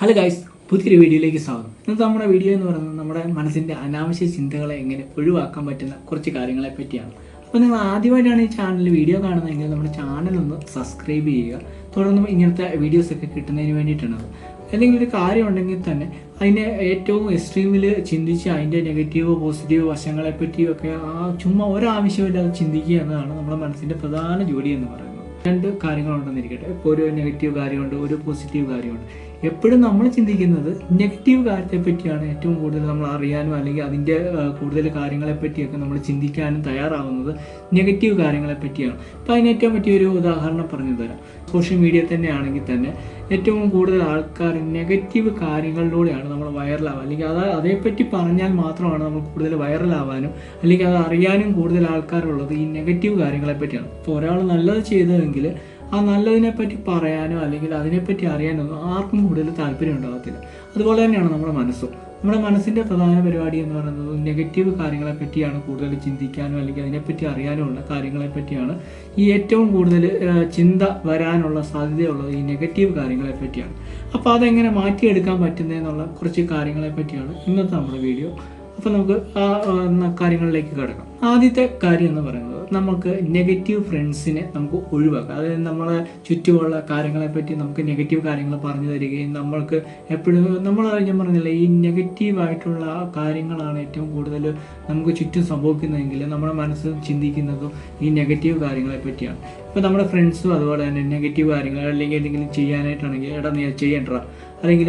Hello guys, പുതിയൊരു വീഡിയോയിലേക്ക് സ്വാഗതം. ഇന്നത്തെ നമ്മുടെ വീഡിയോ എന്ന് പറയുന്നത് നമ്മുടെ മനസ്സിൻ്റെ അനാവശ്യ ചിന്തകളെ എങ്ങനെ ഒഴിവാക്കാൻ പറ്റുന്ന കുറച്ച് കാര്യങ്ങളെ പറ്റിയാണ്. അപ്പോൾ നിങ്ങൾ ആദ്യമായിട്ടാണ് ഈ ചാനൽ വീഡിയോ കാണുന്നതെങ്കിൽ നമ്മുടെ ചാനലൊന്ന് സബ്സ്ക്രൈബ് ചെയ്യുക. തുടർന്ന് ഇങ്ങനത്തെ വീഡിയോസൊക്കെ കിട്ടുന്നതിന് വേണ്ടിയിട്ടാണത്. എന്തെങ്കിലും ഒരു കാര്യം ഉണ്ടെങ്കിൽ തന്നെ അതിനെ ഏറ്റവും എക്സ്ട്രീമിൽ ചിന്തിച്ച് അതിൻ്റെ നെഗറ്റീവ് പോസിറ്റീവ് വശങ്ങളെ പറ്റിയൊക്കെ ചുമ്മാ ഒരാവശ്യമില്ലാതെ ചിന്തിക്കുക എന്നതാണ് നമ്മുടെ മനസ്സിൻ്റെ പ്രധാന ജോലി എന്ന് പറയുന്നത്. രണ്ട് കാര്യങ്ങളുണ്ടെന്നിരിക്കട്ടെ. ഇപ്പോൾ ഒരു നെഗറ്റീവ് കാര്യമുണ്ട്, ഒരു പോസിറ്റീവ് കാര്യമുണ്ട്. എപ്പോഴും നമ്മൾ ചിന്തിക്കുന്നത് നെഗറ്റീവ് കാര്യത്തെ പറ്റിയാണ് ഏറ്റവും കൂടുതൽ നമ്മൾ അറിയാനും അല്ലെങ്കിൽ അതിൻ്റെ കൂടുതൽ കാര്യങ്ങളെ പറ്റിയൊക്കെ നമ്മൾ ചിന്തിക്കാനും തയ്യാറാവുന്നത് നെഗറ്റീവ് കാര്യങ്ങളെ പറ്റിയാണ്. അപ്പോൾ അതിന് ഏറ്റവും പറ്റിയൊരു ഉദാഹരണം പറഞ്ഞു തരാം. സോഷ്യൽ മീഡിയ തന്നെ ആണെങ്കിൽ തന്നെ ഏറ്റവും കൂടുതൽ ആൾക്കാർ നെഗറ്റീവ് കാര്യങ്ങളിലൂടെയാണ് നമ്മൾ വൈറലാവുക, അല്ലെങ്കിൽ അതേപ്പറ്റി പറഞ്ഞാൽ മാത്രമാണ് നമ്മൾ കൂടുതൽ വൈറലാവാനും അല്ലെങ്കിൽ അത് അറിയാനും കൂടുതൽ ആൾക്കാരുള്ളത് ഈ നെഗറ്റീവ് കാര്യങ്ങളെ പറ്റിയാണ്. ഇപ്പോൾ ഒരാൾ നല്ലത് ചെയ്തതെങ്കിൽ ആ നല്ലതിനെപ്പറ്റി പറയാനോ അല്ലെങ്കിൽ അതിനെപ്പറ്റി അറിയാനോ ആർക്കും കൂടുതൽ താല്പര്യം ഉണ്ടാകത്തില്ല. അതുപോലെ തന്നെയാണ് നമ്മുടെ മനസ്സും. നമ്മുടെ മനസ്സിൻ്റെ പ്രധാന പരിപാടി എന്ന് പറയുന്നത് നെഗറ്റീവ് കാര്യങ്ങളെ പറ്റിയാണ് കൂടുതൽ ചിന്തിക്കാനോ അല്ലെങ്കിൽ അതിനെപ്പറ്റി അറിയാനോ ഉള്ള കാര്യങ്ങളെ പറ്റിയാണ് ഈ ഏറ്റവും കൂടുതൽ ചിന്ത വരാനുള്ള സാധ്യതയുള്ളത് ഈ നെഗറ്റീവ് കാര്യങ്ങളെ പറ്റിയാണ്. അപ്പോൾ അതെങ്ങനെ മാറ്റിയെടുക്കാൻ പറ്റുന്നതെന്നുള്ള കുറച്ച് കാര്യങ്ങളെ പറ്റിയാണ് ഇന്നത്തെ നമ്മുടെ വീഡിയോ. അപ്പോൾ നമുക്ക് ആ കാര്യങ്ങളിലേക്ക് കിടക്കാം. ആദ്യത്തെ കാര്യം എന്ന് പറയുന്നത് നമുക്ക് നെഗറ്റീവ് ഫ്രണ്ട്സിനെ നമുക്ക് ഒഴിവാക്കാം. അതായത് നമ്മളെ ചുറ്റുമുള്ള കാര്യങ്ങളെപ്പറ്റി നമുക്ക് നെഗറ്റീവ് കാര്യങ്ങൾ പറഞ്ഞു തരികയും നമ്മൾക്ക് എപ്പോഴും ഞാൻ പറഞ്ഞില്ല, ഈ നെഗറ്റീവായിട്ടുള്ള കാര്യങ്ങളാണ് ഏറ്റവും കൂടുതൽ നമുക്ക് ചുറ്റും സംഭവിക്കുന്നതെങ്കിൽ നമ്മുടെ മനസ്സ് ചിന്തിക്കുന്നതും ഈ നെഗറ്റീവ് കാര്യങ്ങളെ പറ്റിയാണ്. ഇപ്പോൾ നമ്മുടെ ഫ്രണ്ട്സും അതുപോലെ തന്നെ നെഗറ്റീവ് കാര്യങ്ങൾ അല്ലെങ്കിൽ എന്തെങ്കിലും ചെയ്യാനായിട്ടാണെങ്കിൽ എടാ നീ ചെയ്യണ്ട, അല്ലെങ്കിൽ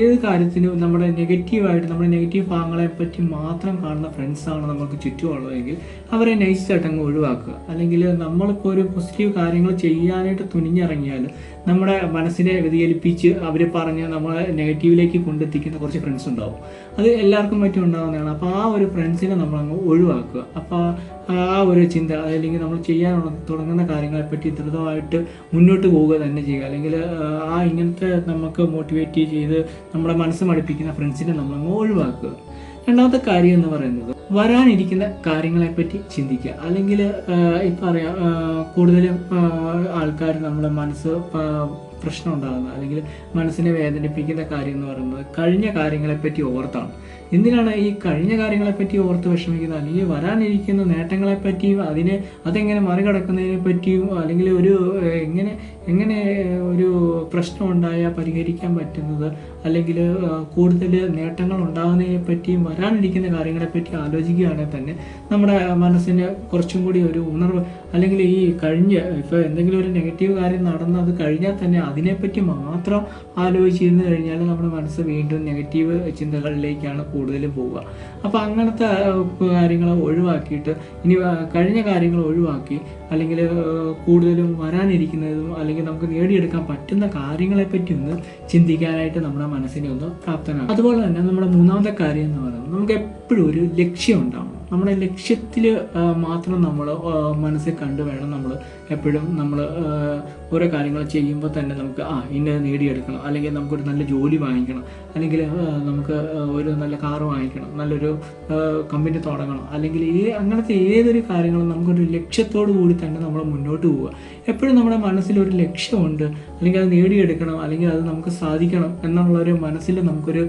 ഏത് കാര്യത്തിനും നമ്മുടെ നെഗറ്റീവ് ഭാഗങ്ങളെ പറ്റി മാത്രം കാണുന്ന ഫ്രണ്ട്സാണ് നമുക്ക് ചുറ്റുമുള്ളതെങ്കിൽ അവരെ നൈസായിട്ട് അങ്ങ് ഒഴിവാക്കുക. അല്ലെങ്കിൽ നമ്മളിപ്പോൾ ഒരു പോസിറ്റീവ് കാര്യങ്ങൾ ചെയ്യാനായിട്ട് തുനിഞ്ഞിറങ്ങിയാൽ നമ്മുടെ മനസ്സിനെ വ്യതിചലിപ്പിച്ച് അവർ പറഞ്ഞ് നമ്മളെ നെഗറ്റീവിലേക്ക് കൊണ്ടെത്തിക്കുന്ന കുറച്ച് ഫ്രണ്ട്സ് ഉണ്ടാവും. അത് എല്ലാവർക്കും പറ്റും ഉണ്ടാകുന്നതാണ്. അപ്പോൾ ആ ഒരു ഫ്രണ്ട്സിനെ നമ്മളങ്ങ് ഒഴിവാക്കുക. അപ്പോൾ ആ ഒരു ചിന്ത അല്ലെങ്കിൽ നമ്മൾ ചെയ്യാനുള്ള തുടങ്ങുന്ന കാര്യങ്ങളെപ്പറ്റി ദൃഢമായിട്ട് മുന്നോട്ട് പോവുക തന്നെ ചെയ്യുക. അല്ലെങ്കിൽ ഇങ്ങനത്തെ നമുക്ക് മോട്ടിവേറ്റ് ചെയ്ത് നമ്മുടെ മനസ്സ് മടുപ്പിക്കുന്ന ഫ്രണ്ട്സിനെ നമ്മളങ്ങ് ഒഴിവാക്കുക. രണ്ടാമത്തെ കാര്യം എന്ന് പറയുന്നത് വരാനിരിക്കുന്ന കാര്യങ്ങളെപ്പറ്റി ചിന്തിക്കുക. അല്ലെങ്കിൽ ഇപ്പം അറിയാം, കൂടുതലും ആൾക്കാർ നമ്മുടെ മനസ്സ് പ്രശ്നം ഉണ്ടാകുന്ന അല്ലെങ്കിൽ മനസ്സിനെ വേദനിപ്പിക്കുന്ന കാര്യം എന്ന് പറയുന്നത് കഴിഞ്ഞ കാര്യങ്ങളെപ്പറ്റി ഓർത്താണ്. എന്തിനാണ് ഈ കഴിഞ്ഞ കാര്യങ്ങളെപ്പറ്റി ഓർത്ത് വിഷമിക്കുന്നത്? അല്ലെങ്കിൽ വരാനിരിക്കുന്ന നേട്ടങ്ങളെപ്പറ്റിയും അതെങ്ങനെ മറികടക്കുന്നതിനെ പറ്റിയും അല്ലെങ്കിൽ എങ്ങനെ ഒരു പ്രശ്നം ഉണ്ടായാൽ പരിഹരിക്കാൻ പറ്റുന്നത് അല്ലെങ്കിൽ കൂടുതൽ നേട്ടങ്ങൾ ഉണ്ടാകുന്നതിനെ പറ്റിയും വരാനിരിക്കുന്ന കാര്യങ്ങളെപ്പറ്റി ആലോചിക്കുകയാണെങ്കിൽ തന്നെ നമ്മുടെ മനസ്സിന് കുറച്ചും കൂടി ഒരു ഉണർവ്, അല്ലെങ്കിൽ ഈ ഇപ്പോൾ എന്തെങ്കിലും ഒരു നെഗറ്റീവ് കാര്യം നടന്നത് കഴിഞ്ഞാൽ തന്നെ അതിനെപ്പറ്റി മാത്രം ആലോചിച്ചിരുന്നു കഴിഞ്ഞാൽ നമ്മുടെ മനസ്സ് വീണ്ടും നെഗറ്റീവ് ചിന്തകളിലേക്കാണ് കൂടുതൽ പോവുക. അപ്പോൾ അങ്ങനത്തെ കാര്യങ്ങൾ ഒഴിവാക്കിയിട്ട് ഇനി കഴിഞ്ഞ കാര്യങ്ങൾ ഒഴിവാക്കി അല്ലെങ്കിൽ കൂടുതലും വരാനിരിക്കുന്നതും അല്ലെങ്കിൽ നമുക്ക് നേടിയെടുക്കാൻ പറ്റുന്ന കാര്യങ്ങളെപ്പറ്റി ഒന്ന് ചിന്തിക്കാനായിട്ട് നമ്മുടെ മനസ്സിനെ ഒന്ന് പ്രാപ്തനാകും. അതുപോലെ തന്നെ നമ്മുടെ മൂന്നാമത്തെ കാര്യം എന്ന് പറയുന്നത് നമുക്ക് എപ്പോഴും ഒരു ലക്ഷ്യം ഉണ്ടാവണം. നമ്മുടെ ലക്ഷ്യത്തിൽ മാത്രം നമ്മൾ മനസ്സിൽ കണ്ടുവേണം നമ്മൾ എപ്പോഴും ഓരോ കാര്യങ്ങൾ ചെയ്യുമ്പോൾ തന്നെ നമുക്ക് ഇന്നത് നേടിയെടുക്കണം, അല്ലെങ്കിൽ നമുക്കൊരു നല്ല ജോലി വാങ്ങിക്കണം, അല്ലെങ്കിൽ നമുക്ക് ഒരു നല്ല കാറ് വാങ്ങിക്കണം, നല്ലൊരു കമ്പനി തുടങ്ങണം, അല്ലെങ്കിൽ അങ്ങനത്തെ ഏതൊരു കാര്യങ്ങളും നമുക്കൊരു ലക്ഷ്യത്തോടു കൂടി തന്നെ നമ്മൾ മുന്നോട്ട് പോവുക. എപ്പോഴും നമ്മുടെ മനസ്സിലൊരു ലക്ഷ്യമുണ്ട്, അല്ലെങ്കിൽ അത് നേടിയെടുക്കണം, അല്ലെങ്കിൽ അത് നമുക്ക് സാധിക്കണം എന്നുള്ളൊരു മനസ്സിൽ നമുക്കൊരു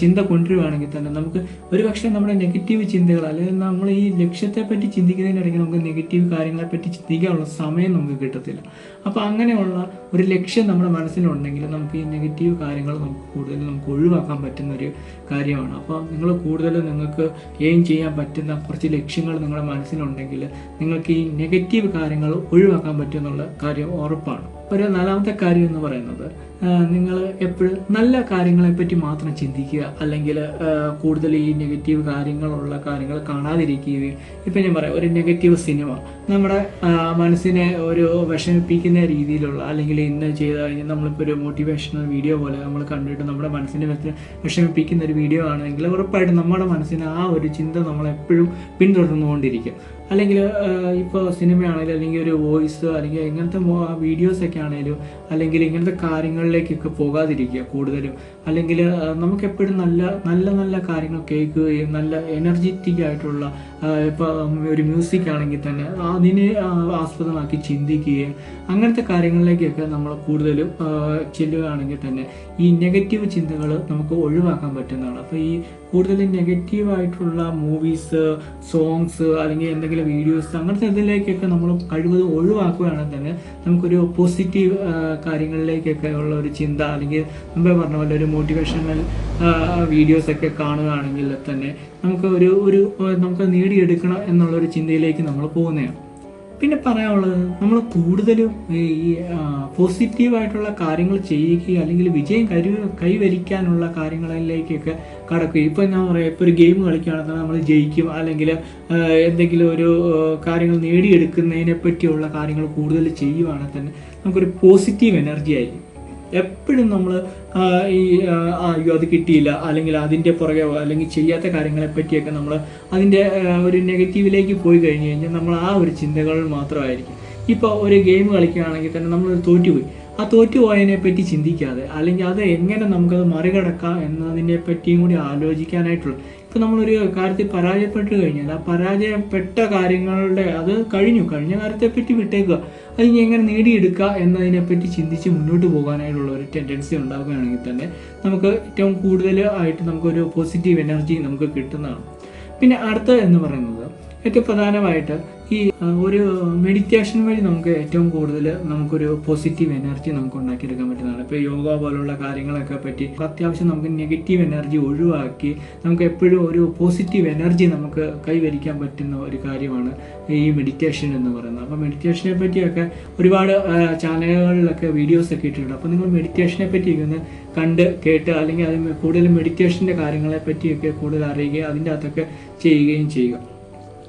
ചിന്ത കൊണ്ടുവരികയാണെങ്കിൽ തന്നെ നമുക്ക് ഒരുപക്ഷെ നമ്മുടെ നെഗറ്റീവ് ചിന്തകൾ അല്ലെങ്കിൽ നമ്മൾ ഈ ലക്ഷ്യത്തെപ്പറ്റി ചിന്തിക്കുന്നതിനിടയ്ക്ക് നമുക്ക് നെഗറ്റീവ് കാര്യങ്ങളെപ്പറ്റി ചിന്തിക്കാനുള്ള സമയം നമുക്ക് കിട്ടത്തില്ല. അപ്പോൾ അങ്ങനെയുള്ള ഒരു ലക്ഷ്യം നമ്മുടെ മനസ്സിലുണ്ടെങ്കിൽ നമുക്ക് ഈ നെഗറ്റീവ് കാര്യങ്ങൾ നമുക്ക് ഒഴിവാക്കാൻ പറ്റുന്ന ഒരു കാര്യമാണ്. അപ്പോൾ നിങ്ങൾക്ക് എയിം ചെയ്യാൻ പറ്റുന്ന കുറച്ച് ലക്ഷ്യങ്ങൾ നിങ്ങളുടെ മനസ്സിലുണ്ടെങ്കിൽ നിങ്ങൾക്ക് ഈ നെഗറ്റീവ് കാര്യങ്ങൾ ഒഴിവാക്കാൻ പറ്റും എന്നുള്ള കാര്യം ഉറപ്പാണ്. ഒരു നാലാമത്തെ കാര്യം എന്ന് പറയുന്നത് നിങ്ങൾ എപ്പോഴും നല്ല കാര്യങ്ങളെപ്പറ്റി മാത്രം ചിന്തിക്കുക, അല്ലെങ്കിൽ കൂടുതൽ ഈ നെഗറ്റീവ് കാര്യങ്ങളുള്ള കാര്യങ്ങൾ കാണാതിരിക്കുകയും. ഇപ്പം ഞാൻ പറയാം, ഒരു നെഗറ്റീവ് സിനിമ നമ്മുടെ മനസ്സിനെ ഒരു വിഷമിപ്പിക്കുന്ന രീതിയിലുള്ള അല്ലെങ്കിൽ ഇന്ന് ചെയ്ത് കഴിഞ്ഞാൽ നമ്മളിപ്പോൾ ഒരു മോട്ടിവേഷണൽ വീഡിയോ പോലെ നമ്മൾ കണ്ടിട്ട് നമ്മുടെ മനസ്സിനെ വിഷമിപ്പിക്കുന്ന ഒരു വീഡിയോ ആണെങ്കിൽ ഉറപ്പായിട്ടും നമ്മുടെ മനസ്സിന് ആ ഒരു ചിന്ത നമ്മളെപ്പോഴും പിന്തുടർന്നുകൊണ്ടിരിക്കും. അല്ലെങ്കിൽ ഇപ്പോൾ സിനിമയാണെങ്കിലും അല്ലെങ്കിൽ ഒരു വോയിസ് അല്ലെങ്കിൽ ഇങ്ങനത്തെ വീഡിയോസൊക്കെ ആണെങ്കിലും അല്ലെങ്കിൽ ഇങ്ങനത്തെ കാര്യങ്ങളിലേക്കൊക്കെ പോകാതിരിക്കുക കൂടുതലും. അല്ലെങ്കിൽ നമുക്കെപ്പോഴും നല്ല കാര്യങ്ങൾ കേൾക്കുകയും നല്ല എനർജറ്റിക് ആയിട്ടുള്ള ഇപ്പോൾ ഒരു മ്യൂസിക് ആണെങ്കിൽ തന്നെ ആ അതിനെ ആസ്പദമാക്കി ചിന്തിക്കുകയും അങ്ങനത്തെ കാര്യങ്ങളിലേക്കൊക്കെ നമ്മൾ കൂടുതലും ചെല്ലുകയാണെങ്കിൽ തന്നെ ഈ നെഗറ്റീവ് ചിന്തകൾ നമുക്ക് ഒഴിവാക്കാൻ പറ്റുന്നതാണ്. അപ്പോൾ ഈ കൂടുതൽ നെഗറ്റീവായിട്ടുള്ള മൂവീസ്, സോങ്സ് അല്ലെങ്കിൽ എന്തെങ്കിലും വീഡിയോസ് അങ്ങനത്തെ ഇതിലേക്കൊക്കെ നമ്മൾ കഴിവതും ഒഴിവാക്കുകയാണെങ്കിൽ തന്നെ നമുക്കൊരു പോസിറ്റീവ് കാര്യങ്ങളിലേക്കൊക്കെ ഉള്ള ഒരു ചിന്ത, അല്ലെങ്കിൽ മുമ്പേ പറഞ്ഞ പോലെ ഒരു മോട്ടിവേഷണൽ വീഡിയോസൊക്കെ കാണുകയാണെങ്കിൽ തന്നെ നമുക്ക് നമുക്ക് നേടിയെടുക്കണം എന്നുള്ളൊരു ചിന്തയിലേക്ക് നമ്മൾ പോകുന്നതാണ്. പിന്നെ പറയാനുള്ളത്, നമ്മൾ കൂടുതലും ഈ പോസിറ്റീവായിട്ടുള്ള കാര്യങ്ങൾ ചെയ്യുകയും അല്ലെങ്കിൽ വിജയം കൈവരിക്കാനുള്ള കാര്യങ്ങളിലേക്കൊക്കെ കടക്കുകയും. ഇപ്പം ഞാൻ പറയാം, ഇപ്പോൾ ഒരു ഗെയിം കളിക്കുകയാണെങ്കിൽ നമ്മൾ ജയിക്കും അല്ലെങ്കിൽ എന്തെങ്കിലും ഒരു കാര്യങ്ങൾ നേടിയെടുക്കുന്നതിനെ പറ്റിയുള്ള കാര്യങ്ങൾ കൂടുതൽ ചെയ്യുവാണെങ്കിൽ തന്നെ നമുക്കൊരു പോസിറ്റീവ് എനർജി ആയിരിക്കും. എപ്പോഴും നമ്മൾ അയ്യോ അത് കിട്ടിയില്ല അല്ലെങ്കിൽ അതിൻ്റെ പുറകെ അല്ലെങ്കിൽ ചെയ്യാത്ത കാര്യങ്ങളെ പറ്റിയൊക്കെ നമ്മൾ അതിൻ്റെ ഒരു നെഗറ്റീവിലേക്ക് പോയി കഴിഞ്ഞ് കഴിഞ്ഞാൽ നമ്മൾ ആ ഒരു ചിന്തകൾ മാത്രമായിരിക്കും. ഇപ്പോൾ ഒരു ഗെയിം കളിക്കുകയാണെങ്കിൽ തന്നെ നമ്മൾ തോറ്റുപോയി, ആ തോറ്റുപോയതിനെ പറ്റി ചിന്തിക്കാതെ അല്ലെങ്കിൽ അത് എങ്ങനെ നമുക്കത് മറികടക്കാം എന്നതിനെ പറ്റിയും കൂടി ആലോചിക്കാനായിട്ടുള്ളൂ. ഇപ്പം നമ്മളൊരു കാര്യത്തിൽ പരാജയപ്പെട്ട് കഴിഞ്ഞാൽ ആ പരാജയപ്പെട്ട കാര്യങ്ങളുടെ അത് കഴിഞ്ഞ കാര്യത്തെപ്പറ്റി വിട്ടേക്കുക, അത് ഇനി എങ്ങനെ നേടിയെടുക്കുക എന്നതിനെപ്പറ്റി ചിന്തിച്ച് മുന്നോട്ട് പോകാനായിട്ടുള്ള ഒരു ടെൻഡൻസി ഉണ്ടാകുകയാണെങ്കിൽ തന്നെ നമുക്ക് ഏറ്റവും കൂടുതലായിട്ട് നമുക്കൊരു പോസിറ്റീവ് എനർജി നമുക്ക് കിട്ടുന്നതാണ്. പിന്നെ അടുത്ത എന്ന് പറയുന്നത് ഏറ്റവും പ്രധാനമായിട്ട് ഈ ഒരു മെഡിറ്റേഷൻ വഴി നമുക്ക് ഏറ്റവും കൂടുതൽ നമുക്കൊരു പോസിറ്റീവ് എനർജി നമുക്ക് ഉണ്ടാക്കിയെടുക്കാൻ പറ്റുന്നതാണ്. ഇപ്പോൾ യോഗ പോലുള്ള കാര്യങ്ങളൊക്കെ പറ്റി അത്യാവശ്യം നമുക്ക് നെഗറ്റീവ് എനർജി ഒഴിവാക്കി നമുക്ക് എപ്പോഴും ഒരു പോസിറ്റീവ് എനർജി നമുക്ക് കൈവരിക്കാൻ പറ്റുന്ന ഒരു കാര്യമാണ് ഈ മെഡിറ്റേഷൻ എന്ന് പറയുന്നത്. അപ്പോൾ മെഡിറ്റേഷനെ പറ്റിയൊക്കെ ഒരുപാട് ചാനലുകളിലൊക്കെ വീഡിയോസൊക്കെ ഇട്ടിട്ടുണ്ട്. അപ്പോൾ നിങ്ങൾ മെഡിറ്റേഷനെ പറ്റി ഒന്ന് കണ്ട് കേട്ട് അല്ലെങ്കിൽ അത് കൂടുതൽ മെഡിറ്റേഷൻ്റെ കാര്യങ്ങളെ പറ്റിയൊക്കെ കൂടുതൽ അറിയുകയും അതിൻ്റെ അകത്തൊക്കെ ചെയ്യുകയും ചെയ്യുക.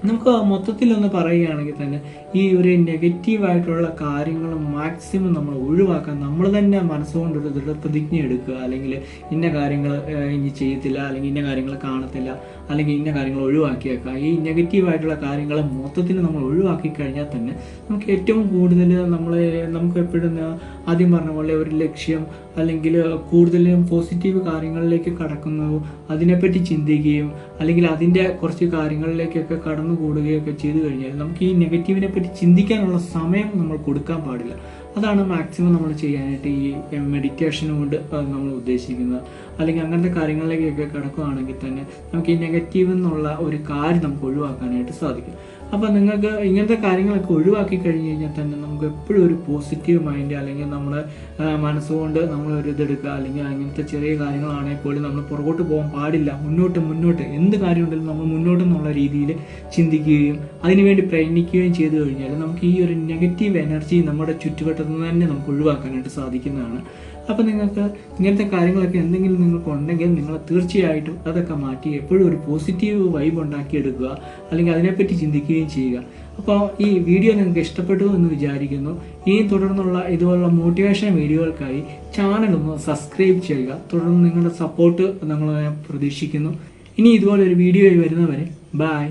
നമുക്ക് മൊത്തത്തിലൊന്ന് പറയുകയാണെങ്കിൽ തന്നെ ഈ ഒരു നെഗറ്റീവായിട്ടുള്ള കാര്യങ്ങൾ മാക്സിമം നമ്മൾ ഒഴിവാക്കാൻ നമ്മൾ തന്നെ മനസ്സുകൊണ്ടൊരു ദൃഢപ്രതിജ്ഞ എടുക്കുക. അല്ലെങ്കിൽ ഇന്ന കാര്യങ്ങൾ ഇനി ചെയ്യത്തില്ല, അല്ലെങ്കിൽ ഇന്ന കാര്യങ്ങൾ കാണത്തില്ല, അല്ലെങ്കിൽ ഇന്ന കാര്യങ്ങൾ ഒഴിവാക്കിയേക്കുക. ഈ നെഗറ്റീവായിട്ടുള്ള കാര്യങ്ങൾ മൊത്തത്തിൽ നമ്മൾ ഒഴിവാക്കി കഴിഞ്ഞാൽ തന്നെ നമുക്ക് ഏറ്റവും കൂടുതൽ നമുക്ക് എപ്പോഴും ആദ്യം പറഞ്ഞ പോലെ ഒരു ലക്ഷ്യം അല്ലെങ്കിൽ കൂടുതലും പോസിറ്റീവ് കാര്യങ്ങളിലേക്ക് കടക്കുന്നു, അതിനെപ്പറ്റി ചിന്തിക്കുകയും അല്ലെങ്കിൽ അതിൻ്റെ കുറച്ച് കാര്യങ്ങളിലേക്കൊക്കെ കടന്നുകൂടുകയൊക്കെ ചെയ്തു കഴിഞ്ഞാൽ നമുക്ക് ഈ നെഗറ്റീവിനെ പറ്റി ചിന്തിക്കാനുള്ള സമയം നമ്മൾ കൊടുക്കാൻ പാടില്ല. അതാണ് മാക്സിമം നമ്മൾ ചെയ്യാനായിട്ട് ഈ മെഡിറ്റേഷൻ കൊണ്ട് നമ്മൾ ഉദ്ദേശിക്കുന്നത്. അല്ലെങ്കിൽ അങ്ങനത്തെ കാര്യങ്ങളിലേക്കൊക്കെ കിടക്കുകയാണെങ്കിൽ തന്നെ നമുക്ക് ഈ നെഗറ്റീവ് എന്നുള്ള ഒരു കാര്യം നമുക്ക് ഒഴിവാക്കാനായിട്ട് സാധിക്കും. അപ്പോൾ നിങ്ങൾക്ക് ഇങ്ങനത്തെ കാര്യങ്ങളൊക്കെ ഒഴിവാക്കി കഴിഞ്ഞ് കഴിഞ്ഞാൽ തന്നെ നമുക്ക് എപ്പോഴും ഒരു പോസിറ്റീവ് മൈൻഡ് അല്ലെങ്കിൽ നമ്മുടെ മനസ്സുകൊണ്ട് നമ്മളൊരു ഇതെടുക്കുക. അല്ലെങ്കിൽ അങ്ങനത്തെ ചെറിയ കാര്യങ്ങളാണെങ്കിൽ പോലും നമ്മൾ പുറകോട്ട് പോകാൻ പാടില്ല. മുന്നോട്ട് എന്ത് കാര്യം ഉണ്ടെങ്കിലും നമ്മൾ മുന്നോട്ടെന്നുള്ള രീതിയിൽ ചിന്തിക്കുകയും അതിനുവേണ്ടി പ്രയത്നിക്കുകയും ചെയ്തു കഴിഞ്ഞാൽ നമുക്ക് ഈ ഒരു നെഗറ്റീവ് എനർജി നമ്മുടെ ചുറ്റുവട്ടത്തു നിന്ന് തന്നെ നമുക്ക് ഒഴിവാക്കാനായിട്ട് സാധിക്കുന്നതാണ്. അപ്പോൾ നിങ്ങൾക്ക് ഇങ്ങനത്തെ കാര്യങ്ങളൊക്കെ എന്തെങ്കിലും നിങ്ങൾക്ക് ഉണ്ടെങ്കിൽ നിങ്ങൾ തീർച്ചയായിട്ടും അതൊക്കെ മാറ്റി എപ്പോഴും ഒരു പോസിറ്റീവ് വൈബ് ഉണ്ടാക്കിയെടുക്കുക, അല്ലെങ്കിൽ അതിനെപ്പറ്റി ചിന്തിക്കുകയും ചെയ്യുക. അപ്പോൾ ഈ വീഡിയോ നിങ്ങൾക്ക് ഇഷ്ടപ്പെട്ടു എന്ന് വിചാരിക്കുന്നു. ഇനി തുടർന്നുള്ള ഇതുപോലുള്ള മോട്ടിവേഷൻ വീഡിയോകൾക്കായി ചാനലൊന്ന് സബ്സ്ക്രൈബ് ചെയ്യുക. തുടർന്ന് നിങ്ങളുടെ സപ്പോർട്ട് നമ്മൾ പ്രതീക്ഷിക്കുന്നു. ഇനി ഇതുപോലൊരു വീഡിയോ വരുന്നവരെ ബൈ.